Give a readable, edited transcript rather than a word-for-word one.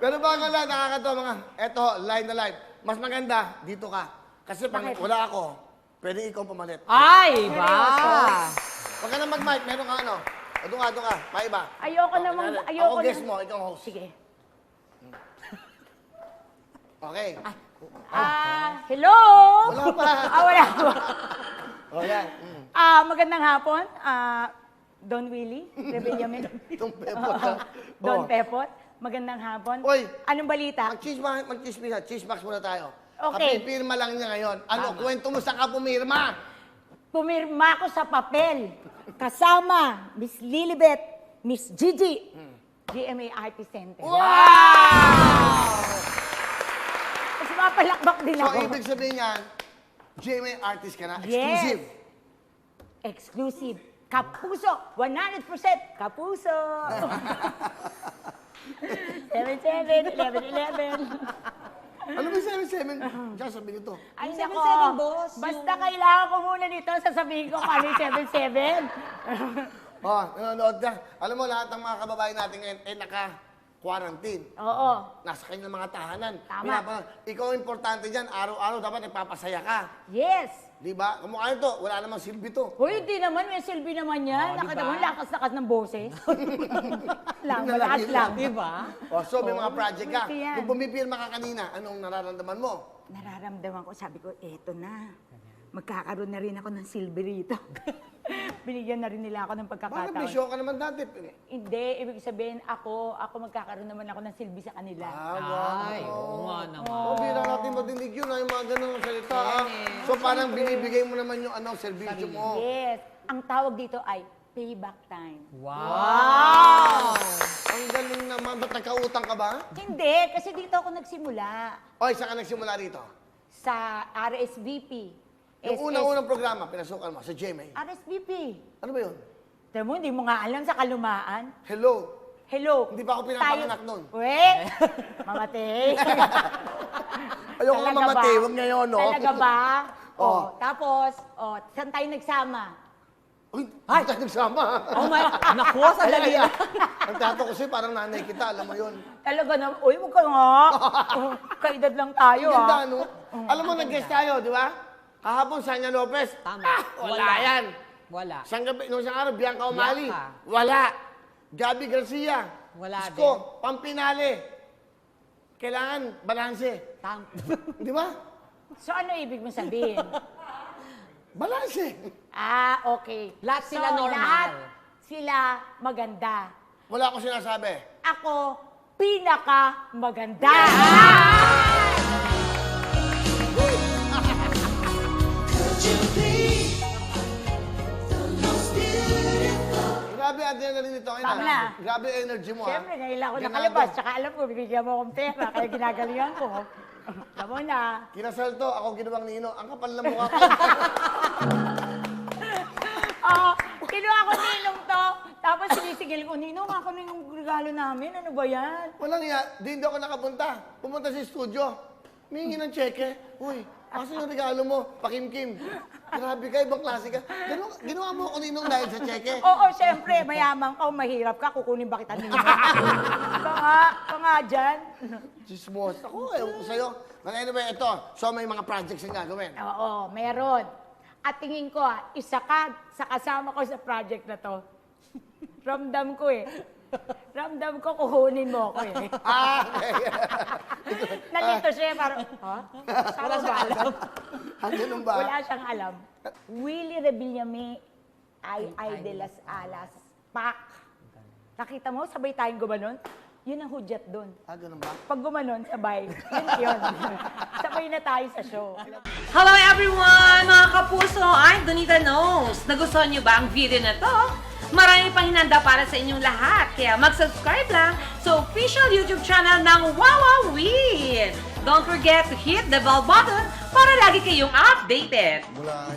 Pero bago lang, nakakatawa mga, eto, live na live. Mas maganda, dito ka. Kasi pag wala ako, pwede ikaw pumalit. Ay, ba? Huwag ka na mag-mic, meron ka ano. O, doon ka, maiba. Ayoko naman, ayoko Ako guest naman. mo, ikaw ang host. Sige. Okay. Hello? Wala pa. Wala pa. O, yan. Magandang hapon. Don Willie, Rebellamin. Itong pepot ka. Don Pepot. Magandang hapon. Oy. Anong balita? Mag-chismax muna tayo. Okay. Kapipirma lang niya ngayon. Ano, kwento mo sa kapumirma? Pumirma ko sa papel. Kasama Miss Lilibet, Miss Gigi, GMA Artist Center. Wow! Kasi mapalakbak din So, ako. ibig sabihin yan, GMA artist ka na, Yes. exclusive. Exclusive. Kapuso. 100% kapuso. 77, 11, 11. Ano ba yung 77? Diyan, sabi nito. Ay, Yung nako. 77, boss. Basta kailangan ko muna nito, sasabihin ko kung ano yung 77. Oh, nanonood ka. Alam mo, lahat ng mga kababayan natin ngayon ay naka-quarantine. Oo. Nasa kanilang mga tahanan. Tama. Ikaw ang importante dyan. Araw-araw dapat nagpapasaya ka. Yes. Di ba? Kumukha nito, wala namang silbi to. Hoy, hindi naman. May silbi naman yan. Nakita mo, lakas-lakas ng boses. Malakas lang. Diba? Oh, so, may mga project ka. buti yan. Kung pumipirma ka kanina, anong nararamdaman mo? Nararamdaman ko, sabi ko, eto na. Magkakaroon na rin ako ng silbi rito. Binigyan na rin nila ako ng Bakit may pagkakataon. show ka naman dati? Hindi, ibig sabihin, ako magkakaroon naman ako ng silbi sa kanila. Ay, oo nga naman. Oh, bira natin madinig yun, yung mga ganun salita. So, parang binibigay mo naman yung servisyo mo. Yes. Ang tawag dito ay payback time. Wow! Ang galing naman. Ba't nagkautang ka ba? Hindi, kasi dito ako nagsimula. Oy, saan ka nagsimula rito? Sa RSVP. Yung unang-unang programa, pinasukan mo sa GMA. RSVP. Ano ba yun? Tama mo, hindi mo nga alam sa kalumaan. Hello. Hello. Hindi pa ako pinapanganak nun. Wait! Mamatay. Ayoko nga mamatay, huwag ngayon, no? Talaga ba? Oh. Tapos, saan tayo nagsama? Uy, ay, tayo nagsama. Oh my, naku, sa dali na. Ang tato ko sa'yo, parang nanay kita, alam mo yun. Talaga na, uy, huwag ka nga. Kaedad lang tayo, Ang ganda, no? Alam mo, nag-guest tayo, di ba? Kahapon, Sanya Lopez. Tama. Wala yan. Wala. Isang gabi, nung isang araw, Bianca Umali. Bianca. Wala. Gabi Garcia. Wala Isko, Pampinale. Kailangan, balanse. Di ba? So, ano ibig mo sabihin? Balanse. Okay. Lahat sila normal. Lahat sila maganda. Wala akong sinasabi. Ako, pinaka maganda. Grabe adrenaline nito. Ayun Tama na. Grabe energy mo, Siyempre, ngayon lang ako Ganado. nakalabas. Tsaka alam ko, bibigyan mo akong pera. Kaya ginagalingan ko. Tama na. Kinasal to, ako ginawang nino. Ang kapal na mukha ko. Kinuha ko ninong to. Tapos sinisigil ko, ninong, ako na yung regalo namin. Ano ba yan? Walang iya, hindi ako nakapunta. Pumunta sa studio. Mingi ng cheque. Uy, asa yung regalo mo? Pakimkim. Grabe ka, ibang klase ka. Ginawa mo ako ninong dahil sa cheque. Oo, syempre, mayaman ka o mahirap ka, kukunin ba kita ninong? ka nga dyan. Chismos. Ako, ewan ko sa'yo. But anyway, ito. So, may mga projects yung gagawin. Oo, meron. At tingin ko, isa ka sa kasama ko sa project na to. Ramdam ko eh. Ramdam ko kukunin mo ako eh. Okay. Nalito siya, parang, ha? Wala siyang alam. Ganun ba? Wala siyang alam. Willie Rebillame, Ay de las Alas, Pak. Nakita mo, sabay tayong gumanon? Yun ang hudyat doon. Ganun ba? Pag gumanon, sabay. Yun. Sabay na tayo sa show. Hello everyone! Mga kapuso, I'm Donita Knows. Nagustuhan niyo ba ang video na to? Marami pang hinanda para sa inyong lahat. Kaya mag-subscribe lang sa official YouTube channel ng Wowowin. Don't forget to hit the bell button para lagi kayong updated. Mula